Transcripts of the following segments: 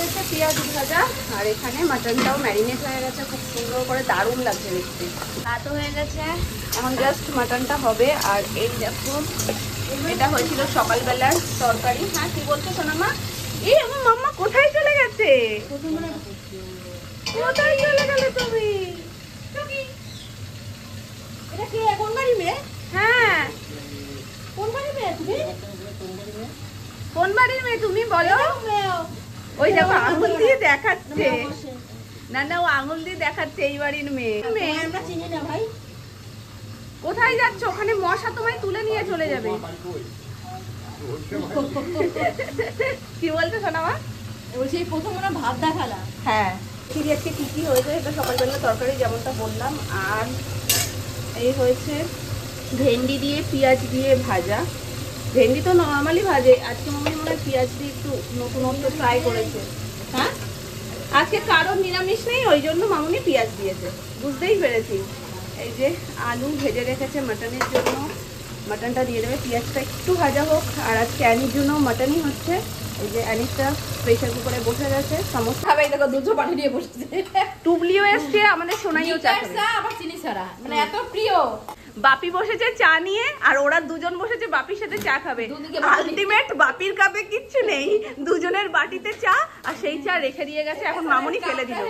গেছে পেঁয়াজ ভাজা, আর এখানে মাটনটাও ম্যারিনেট হয়ে গেছে খুব সুন্দর করে, দারুণ লাগছে দেখতে। ভাতও হয়ে গেছে, এখন জাস্ট মাটনটা হবে। আর এই দেখো এটা হয়েছিল সকালবেলার তরকারি। হ্যাঁ কি বলছো সোনামা? এই আমার মাম্মা কোথায় চলে গেছে? কোথায় চলে গেলে তুমি? এটা কি কোন বাড়ি মেয়ে? হ্যাঁ কোন বাড়ির মেয়ে তুমি? কোন বাড়ির মেয়ে তুমি বলো? ওই দেখো আঙুল দিয়ে দেখাচ্ছে। না না ও আঙুল দিয়ে দেখাচ্ছে এই বাড়ির মেয়ে। আমরা চিনি না ভাই। কোথায় যাচ্ছ? ওখানে মশা তোমায় তুলে নিয়ে চলে যাবে। কি বলতে শোনাবা? বলছি প্রথম ওরা ভাত দেখালা। হ্যাঁ ঠিক আছে, কি কি হয়েছে এটা সকালবেলা তরকারি যেমনটা বললাম। আর এই হয়েছে ভেন্ডি দিয়ে পেঁয়াজ দিয়ে ভাজা। ভেন্ডি তো নর্মালি ভাজে, আজকে মনে হয় পেঁয়াজ দিয়ে একটু নতুনত্ব ট্রাই করেছে। হ্যাঁ আজকে কারোর নিরামিষ নেই, ওই জন্য মামুনি পেঁয়াজ দিয়েছে, বুঝতেই পেরেছি। এই যে আলু ভেজে রেখেছে মাটনের জন্য, মাটনটা দিয়ে দেবে, পেঁয়াজটা একটু ভাজা হোক। আর আজকে অ্যানির জন্য মাটনই হচ্ছে। এই যে অ্যানিসটা প্রেশার কুকারে বসে গেছে, সমস্যা খাবে। দেখো দুধ পানি দিয়ে বসেছে। টুবলিও এসছে, আমাদের সোনাইও চা খাবে, আবার চিনি ছাড়া, মানে এত প্রিয়। বাপি বসেছে চা নিয়ে, আর ওরা দুজন বসেছে বাপির সাথে চা খাবে। আলটিমেট বাপির কাপে কিচ্ছু নেই, দুজনের বাটিতে চা, আর সেই চা রেখে দিয়ে গেছে, এখন মামুনি ফেলে দিল।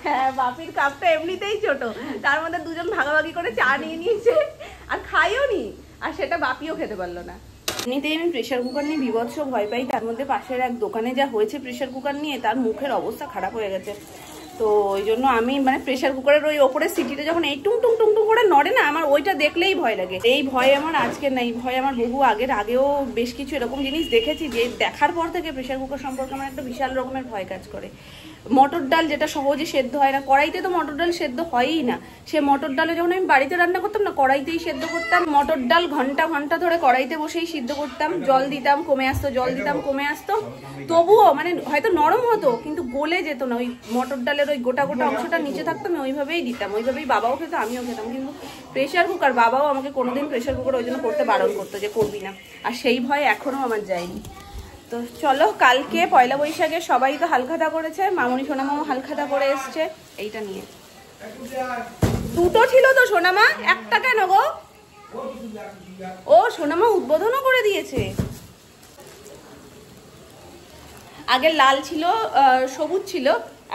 হ্যাঁ বাপির কাপটা এমনিতেই ছোট, তার মধ্যে দুজন ভাগাভাগি করে চা নিয়ে নিয়েছে, আর খাইও নি, আর সেটা বাপিও খেতে পারলো না। এমনিতেই আমি প্রেশার কুকার নিয়ে বিভৎস ভয় পাই, তার মধ্যে পাশের এক দোকানে যা হয়েছে প্রেশার কুকার নিয়ে, তার মুখের অবস্থা খারাপ হয়ে গেছে। তো ওই জন্য আমি মানে প্রেশার কুকারের ওই ওপরে সিটিতে যখন এই টুং টুং টুং টুং করে নড়ে না, আমার ওইটা দেখলেই ভয় লাগে। এই ভয় আমার আজকে নেই, ভয় আমার বহু আগেও বেশ কিছু এরকম জিনিস দেখেছি, যে দেখার পর থেকে প্রেশার কুকার সম্পর্কে আমার একটা বিশাল রকমের ভয় কাজ করে। মটর ডাল যেটা সহজে সেদ্ধ হয় না, কড়াইতে তো মটর ডাল সেদ্ধ হয়ই না। সে মটর ডালে যখন আমি বাড়িতে রান্না করতাম না, কড়াইতেই সেদ্ধ করতাম। মটর ডাল ঘন্টা ঘন্টা ধরে কড়াইতে বসেই সিদ্ধ করতাম, জল দিতাম কমে আসতো, জল দিতাম কমে আসতো, তবুও মানে হয়তো নরম হতো কিন্তু গলে যেত না। ওই মটর ডালের ওই গোটা গোটা অংশটা নিচে থাকতো, আমি ওইভাবেই দিতাম, ওইভাবেই বাবাও খেত আমিও খেতাম। কিন্তু প্রেশার কুকার, বাবাও আমাকে কোনোদিন প্রেশার কুকার ওই জন্য করতে বারণ করতো যে করবি না, আর সেই ভয় এখনো আমার যায়নি। তো চলো, কালকে পয়লা বৈশাখে সবাই তো হালখাতা করেছে, মামুনি সোনামাও হালখাতা করে এসছে। এইটা নিয়ে দুটো ছিল তো সোনামা, একটা কেন গো? ও সোনামা উদ্বোধনও করে দিয়েছে। আগে লাল ছিল, সবুজ ছিল,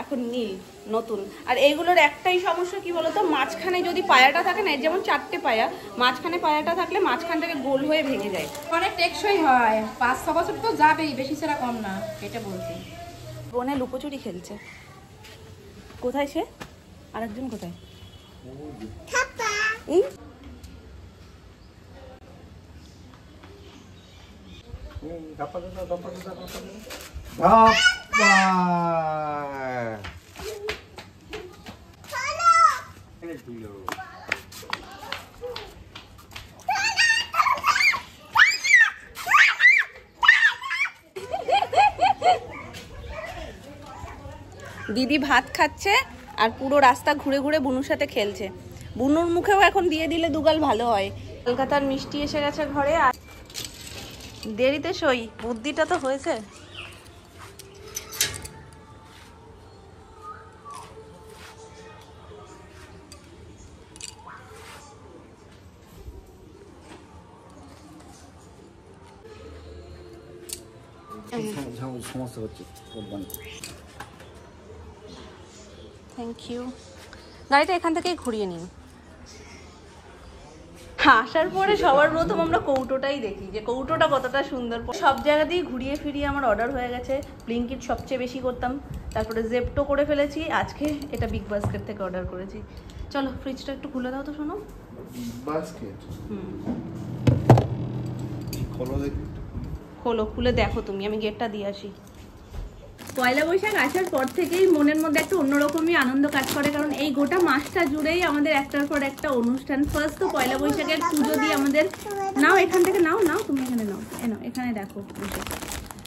এখন নীল নতুন। আর এইগুলোর একটাই সমস্যা কি বলতো, মাঝখানে যদি পায়াটা থাকে না, যেমন 4টে পায়া, মাঝখানে পায়াটা থাকলে মাঝখান থেকে গোল হয়ে ভেঙে যায়। অনেক টেকসই হয়, 5-6 বছর তো যাবেই, বেশি ছাড়া কম না, এটা বলছি। বোনে লুকোচুরি খেলছে। কোথায় সে? আরেকজন কোথায়? দিদি ভাত খাচ্ছে আর পুরো রাস্তা ঘুরে ঘুরে বুনুর সাথে খেলছে। বুনুর মুখেও এখন দিয়ে দিলে দুগাল ভালো হয়। কলকাতার মিষ্টি এসে গেছে ঘরে, আর দেরিতে সই, বুদ্ধিটা তো হয়েছে। সমস্যা হচ্ছে। Thank you. গাড়িটা এখান থেকেই ঘুরিয়ে নিন। আসার পরে সবার প্রথম আমরা কৌটোটাই দেখি, যে কৌটোটা কতটা সুন্দর। সব জায়গাতেই ঘুরিয়ে ফিরিয়ে আমার অর্ডার হয়ে গেছে। ব্লিঙ্কিট সবচেয়ে বেশি করতাম, তারপরে জেপ্টো করে ফেলেছি, আজকে এটা বিগ বাস্কেট থেকে অর্ডার করেছি। চলো ফ্রিজটা একটু খুলে দাও তো শোনো। বাস্কেট খোলো দেখি। খোলো, খুলে দেখো তুমি, আমি গেটটা দিয়ে আসি। পয়লা বৈশাখ আসার পর থেকেই মনের মধ্যে একটা অন্যরকমই আনন্দ কাজ করে, কারণ এই গোটা মাসটা জুড়েই আমাদের একটার পর একটা অনুষ্ঠান। ফার্স্ট তো পয়লা বৈশাখের পুজো দিয়ে আমাদের, নাও এখান থেকে নাও, তুমি এখানে নাও, এখানে দেখো বসে।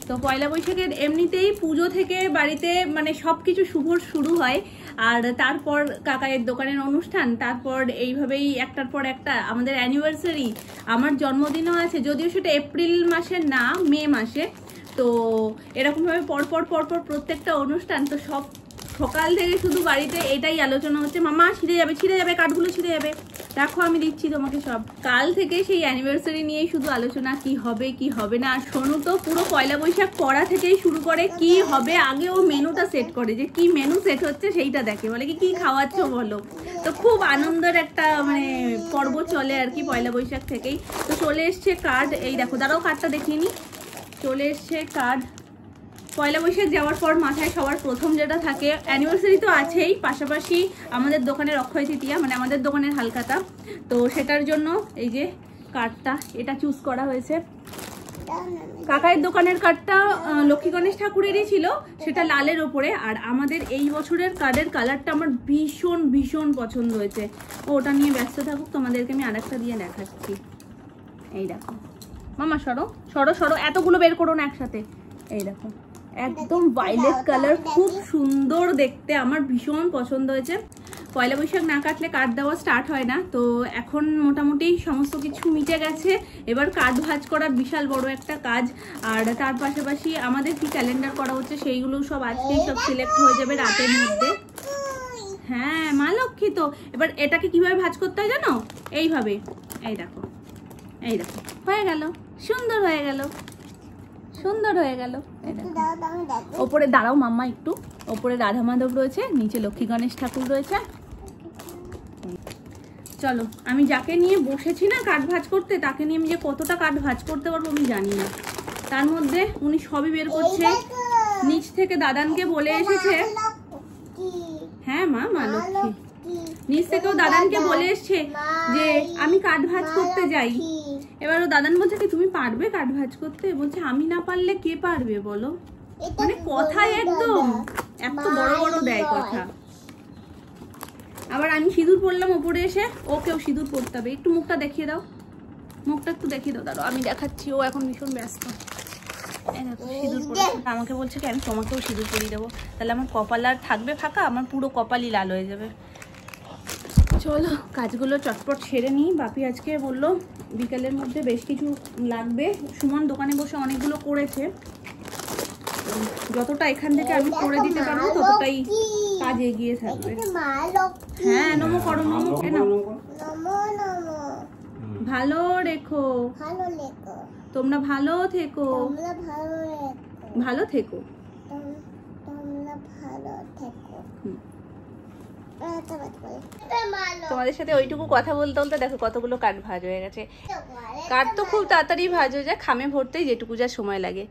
তো পয়লা বৈশাখের এমনিতেই পুজো থেকে বাড়িতে মানে সবকিছু শুভ শুরু হয়, আর তারপর কাকায়ের দোকানের অনুষ্ঠান, তারপর এইভাবেই একটার পর একটা আমাদের অ্যানিভার্সারি। আমার জন্মদিনও আছে, যদিও সেটা এপ্রিল মাসে না, মে মাসে। তো এরকমভাবে পরপর প্রত্যেকটা অনুষ্ঠান, তো সব সকাল থেকে শুধু বাড়িতে এটাই আলোচনা হচ্ছে, মামা ছিঁড়ে যাবে কাঠগুলো ছিঁড়ে যাবে, দেখো আমি দিচ্ছি তোমাকে সব। কাল থেকে সেই অ্যানিভার্সারি নিয়েই শুধু আলোচনা, কি হবে কি হবে না। আর সোনু তো পুরো পয়লা বৈশাখ পড়া থেকেই শুরু করে কি হবে, আগে ও মেনুটা সেট করে, যে কি মেনু সেট হচ্ছে সেইটা দেখে, বলে কি খাওয়াচ্ছ বলো। তো খুব আনন্দের একটা মানে পর্ব চলে আর কি পয়লা বৈশাখ থেকেই। তো চলে এসছে কার্ড, এই দেখো দাঁড়াও কার্ডটা দেখিয়ে নি, চলে এসছে কার্ড। পয়লা বৈশাখ যাওয়ার পর মাথায় সবার প্রথম যেটা থাকে, অ্যানিভার্সারি তো আছেই, পাশাপাশি আমাদের দোকানের অক্ষয় তৃতীয়া, মানে আমাদের দোকানের হালখাতা, তো সেটার জন্য এই যে কার্ডটা এটা চুজ করা হয়েছে। কাকায়ের দোকানের কার্ডটা লক্ষ্মী গণেশ ঠাকুরেরই ছিল, সেটা লালের ওপরে। আর আমাদের এই বছরের কার্ডের কালারটা আমার ভীষণ ভীষণ পছন্দ হয়েছে। ওটা নিয়ে ব্যস্ত থাকুক, তোমাদেরকে আমি আরেকটা দিয়ে দেখাচ্ছি। এই দেখো মামা, সরো সরো সরো, এতগুলো বের করো না একসাথে। এই দেখো একদম ভায়োলেট কালার, খুব সুন্দর দেখতে, আমার ভীষণ পছন্দ হয়েছে। পয়লা বৈশাখ না কাটলে কার্ড দেওয়া স্টার্ট হয় না, তো এখন মোটামুটি সমস্ত কিছু মিটে গেছে। এবার কার্ড ভাঁজ করার বিশাল বড় একটা কাজ। আর তার পাশাপাশি আমাদের কি ক্যালেন্ডার করা হচ্ছে সেইগুলো সব আজকেই সব সিলেক্ট হয়ে যাবে রাতের মধ্যে। হ্যাঁ মা লক্ষ্মী। তো এবার এটাকে কিভাবে ভাঁজ করতে হয় জানো, এইভাবে, এই দেখো এই দেখো, হয়ে গেল, সুন্দর হয়ে গেল, সুন্দর হয়ে গেল। ওপরে দাঁড়াও মাম্মা একটু, ওপরে রাধা মাধব রয়েছে, নিচে লক্ষ্মী গণেশ ঠাকুর রয়েছে। চলো, আমি যাকে নিয়ে বসেছি না কাঠ ভাঁজ করতে, তাকে নিয়ে আমি যে কতটা কাঠ ভাঁজ করতে পারবো আমি জানি না। তার মধ্যে উনি সবই বের করছে, নিচ থেকে দাদানকে বলে এসেছে। হ্যাঁ মা, মা লক্ষ্মী। নিচ থেকেও দাদানকে বলে এসছে যে আমি কাঠ ভাঁজ করতে যাই। এবার ও দাদান বলছে কি তুমি পারবে কাঠ ভাঁজ করতে? বলছে আমি না পারলে কে পারবে বলো। মানে কথাই একদম এত বড় বড় দেয় কথা। আবার আমি সিঁদুর পরলাম ওপরে এসে, ওকেও সিঁদুর পরতে হবে। একটু মুখটা দেখিয়ে দাও, মুখটা একটু দেখিয়ে দাও। দাঁড়াও আমি দেখাচ্ছি, ও এখন ভীষণ ব্যস্ত। সিঁদুর পরেছে, আমাকে বলছে কি আমি তোমাকেও সিঁদুর পরিয়ে দেবো, তাহলে আমার কপাল আর থাকবে ফাঁকা, আমার পুরো কপালই লাল হয়ে যাবে। চলো কাজগুলো চটপট সেরে নিই। বাপি আজকে বললো বিকেলের মধ্যে বেশ কিছু লাগবে, সুমন দোকানে বসে অনেকগুলো করেছে, যতটা এখান থেকে আমি করে দিতে পারবো ততটাই কাজ এগিয়ে থাকবে। হ্যাঁ নমো করো, নমো কেন, ভালো রেখো, তোমরা ভালো থেকো, ভালো থেকো। তোমাদের সাথে ওইটুকু কথা বলতে বলতে দেখো কতগুলো কাঠ ভাজ হয়ে গেছে। কাঠ তো খুব তাড়াতাড়ি ভাজ হয়ে যায়, খামে ভরতেই যেটুকু যা সময় লাগে।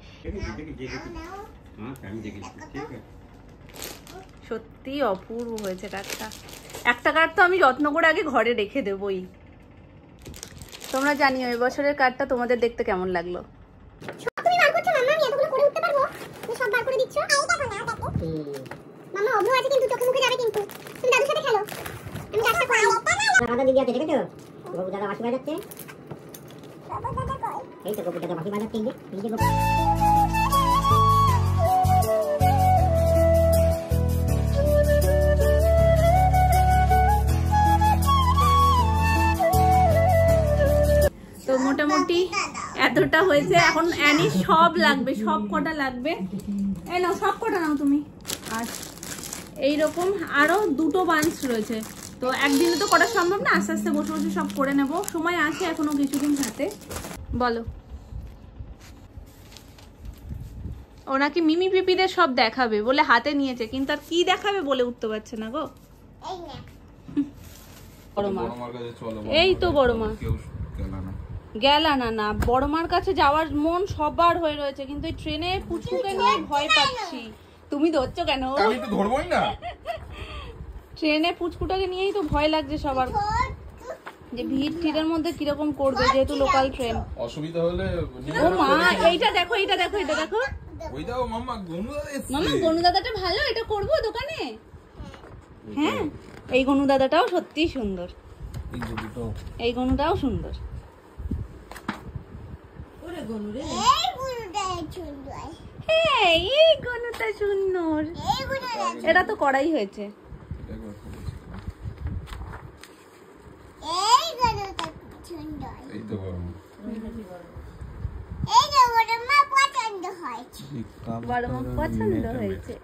সত্যি অপূর্ব হয়েছে কাঠটা। একটা কাঠ তো আমি যত্ন করে আগে ঘরে রেখে দেবই। তোমরা জানিও এবছরের কাঠটা তোমাদের দেখতে কেমন লাগলো। মামা অভ্র আছে কিন্তু চোখে মুখে যাবে, কিন্তু তুমি দাদুর সাথে খেলো। আমি কাজটা করি। দাদা দিদি আছে দেখেছো, বাবু দাদা বাঁশি বাজাচ্ছে। বাবা দাদা কই? এই তো বাবু দাদা বাঁশি বাজাচ্ছে, এই যে তো মোটামুটি এতটা হয়েছে। এখন অ্যানি সব লাগবে, সব কটা লাগবে। এই নাও সব কটা নাও তুমি। আর এইরকম আরো দুটো বাঞ্চ রয়েছে, তো একদিনে তো করা সম্ভব না, আস্তে আস্তে বসে বসে সব করে নেব, সময় আছে এখনো কিছুদিন হাতে। বলো। ও নাকি মিমি পিপিদের সব দেখাবে বলে হাতে নিয়েছে, কিন্তু আর কি দেখাবে বলে উঠতে পারছে না গো। বড় মা, এই তো বড় মা গেলা না, না বড় মার কাছে যাওয়ার মন সবার হয়ে রয়েছে, কিন্তু এই ট্রেনে পুচকুকে নিয়ে ভয় পাচ্ছি। তুমি ধরছো কেন? আমি তো ধরবই না। ট্রেনে পুচকুটাকে নিয়েই তো ভয় লাগছে সবার, যে ভিড় টিড়ের মধ্যে কিরকম করবে, যেহেতু লোকাল ট্রেন। অসুবিধা হলে ও মা, এইটা দেখো, এইটা দেখো, এটা দেখো। ওই দাও মাম্মা, গনু দাদা এসেছে। মামা গনু দাদাটা ভালো, এটা করব দোকানে। হ্যাঁ এই গনু দাদাটাও সত্যি সুন্দর, এই গনুটাও সুন্দর। হ্যাঁ এই গনুটা সুন্দর, এটা তো করাই হয়েছে। বড় মা পছন্দ হয়েছে।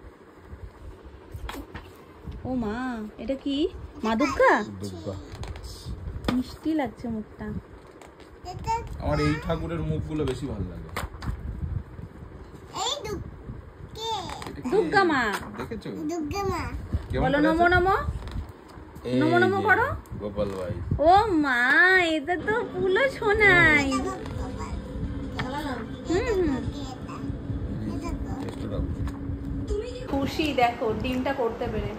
ও মা, এটা কি মা দুর্গা? মিষ্টি লাগছে মুখটা। আমার এই ঠাকুরের মুখগুলো বেশি ভালো লাগে। দুর্গা মা দেখেছো? বলো নমো নমো, নমো নমো করো। গোপাল ভাই। ও মা, এটা তো পুরো সোনাই। খুশি দেখো ডিমটা করতে পেরে।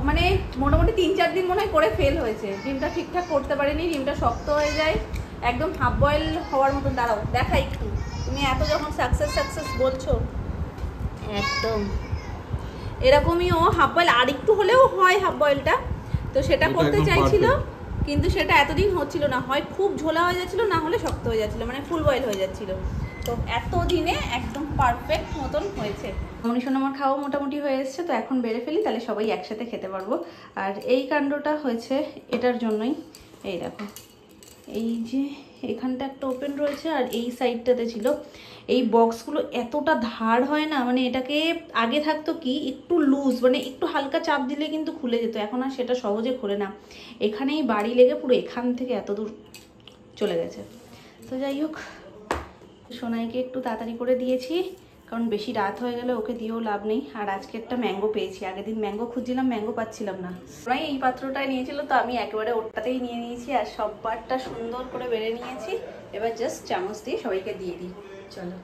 মানে মোটামুটি 3-4 দিন মনে হয় করে ফেল হয়েছে। ডিমটা ঠিকঠাক করতে পারেনি, ডিমটা শক্ত হয়ে যায়, একদম হাফ বয়েল হওয়ার মতন। দাঁড়াও দেখাই একটু, তুমি এত যখন সাকসেস বলছো, একদম এরকমই ও হাফ বয়েল আর একটু হলেও হয় হাফ বয়েলটা। তো সেটা করতে চাইছিল, কিন্তু সেটা এতদিন হচ্ছিল না, হয় খুব ঝোলা হয়ে যাচ্ছিল, না হলে শক্ত হয়ে যাচ্ছিল, মানে ফুল বয়েল হয়ে যাচ্ছিল। তো এতদিনে একদম পারফেক্ট মতন হয়েছে। মনীষণ আমার খাওয়া মোটামুটি হয়ে এসছে, তো এখন বেড়ে ফেলি, তাহলে সবাই একসাথে খেতে পারবো। আর এই কাণ্ডটা হয়েছে এটার জন্যই। এই দেখো, এই যে এখানটা একটা ওপেন রয়েছে আর এই সাইডটাতে ছিল। এই বক্সগুলো এতটা ধার হয় না, মানে এটাকে আগে থাকতো কি একটু লুজ, মানে একটু হালকা চাপ দিলে কিন্তু খুলে যেত, এখন আর সেটা সহজে খোলে না। এখানেই বাড়ি লেগে পুরো এখান থেকে এত দূর চলে গেছে। তো যাই হোক, সোনাইকে একটু তাড়াতাড়ি করে দিয়েছি, কারণ বেশি রাত হয়ে গেলে ওকে দিয়েও লাভ নেই। আর আজকে একটা ম্যাঙ্গো পেয়েছি, আগের দিন ম্যাঙ্গো খুঁজছিলাম, ম্যাঙ্গো পাচ্ছিলাম না। সোনাই এই পাত্রটায় নিয়েছিল, তো আমি একেবারে ওটাতেই নিয়ে নিয়েছি আর সব পাটটা সুন্দর করে বেড়ে নিয়েছি। এবার জাস্ট চামচ দিয়ে সবাইকে দিয়ে দিই। চলো।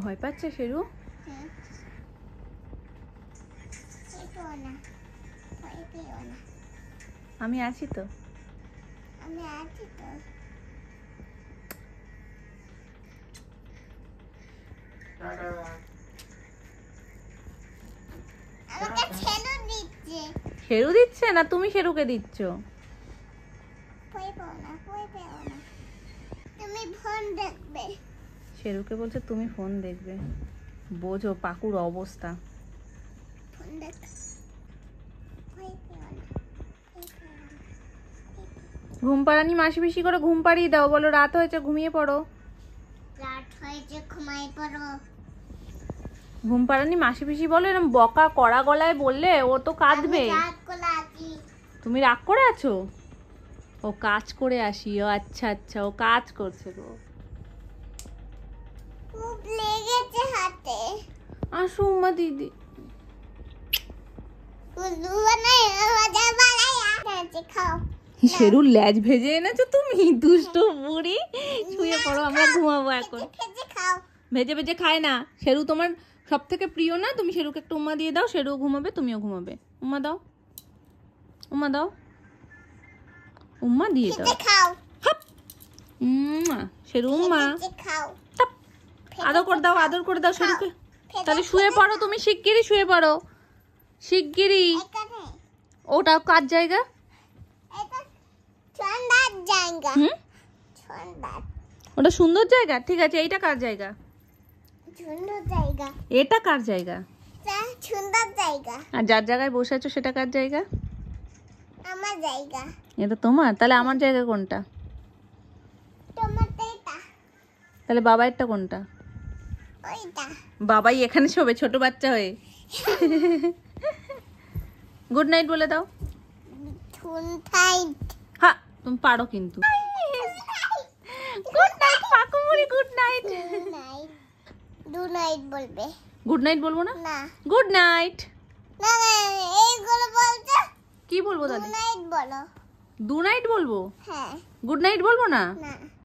ভয় পাচ্ছে শেরু? আমি আছি তো। শেরু দিচ্ছে না, তুমি শেরুকে দিচ্ছ? তুমি ফোন দেখবে। শেরুকে বলছে তুমি ফোন দেখবে। বোঝো পাকুর অবস্থা। ঘুম পাড়ানি মাসি পিসি করে ঘুম পাড়িয়ে দাও, বলো রাত হয়েছে ঘুমিয়ে পড়ো। রাত হয়েছে ঘুমাই পড়ো। ঘুম পাড়ানি মাসি পিসি বলো, এরকম বকা কড়া গলায় বললে ও তো কাঁদবে। তুমি রাগ করে আছো? ও কাজ করে আসি। ও আচ্ছা আচ্ছা, ও কাজ করছে গো। খুব লেগেছে হাতে। আসো উম্মা দিদি। শেরুর ল্যাজ ভেজে এনেছো তুমি, দুষ্ট বুড়ি। শুয়ে পড়ো, আমরা ঘুমাবো এখন। ভেজে ভেজে খায় না শেরু, তোমার সব থেকে প্রিয় না? তুমি শেরুকে একটা উম্মা দিয়ে দাও, শেরু ঘুমাবে, তুমিও ঘুমাবে। উম্মা দাও, উম্মা দাও, উম্মা দিয়ে দাও। শেরু উম্মা, আদর করে দাও, আদর করে দাও শেরুকে। তাহলে শুয়ে পড়ো তুমি, শিগগিরই শুয়ে পড়ো, শিগগিরই। ওটা কার জায়গা? ওটা সুন্দর জায়গা, ঠিক আছে। এইটা কার জায়গা? সুন্দর জায়গা। এটা কার জায়গা? সুন্দর জায়গা। আর যার জায়গায় বসে আছো সেটা কার জায়গা? আমার জায়গা। এটা তোমার? তাহলে আমার জায়গা কোনটা? তোমারটা এটা। তাহলে বাবাইরটা কোনটা? ওইটা। বাবাই এখানে শোবে ছোট বাচ্চা হয়ে। গুড নাইট বলে দাও। Good night. হ্যাঁ তুমি পারো কিন্তু। গুড নাইট পাকুমুড়ি, গুড নাইট। গুড নাইট বলবে। গুড নাইট বলবো না? না। Good night. না না, এইগুলো বলতে। কি বলবো তাহলে? গুড নাইট বলো। দু নাইট বলবো? হ্যাঁ। গুড নাইট বলবো না? না।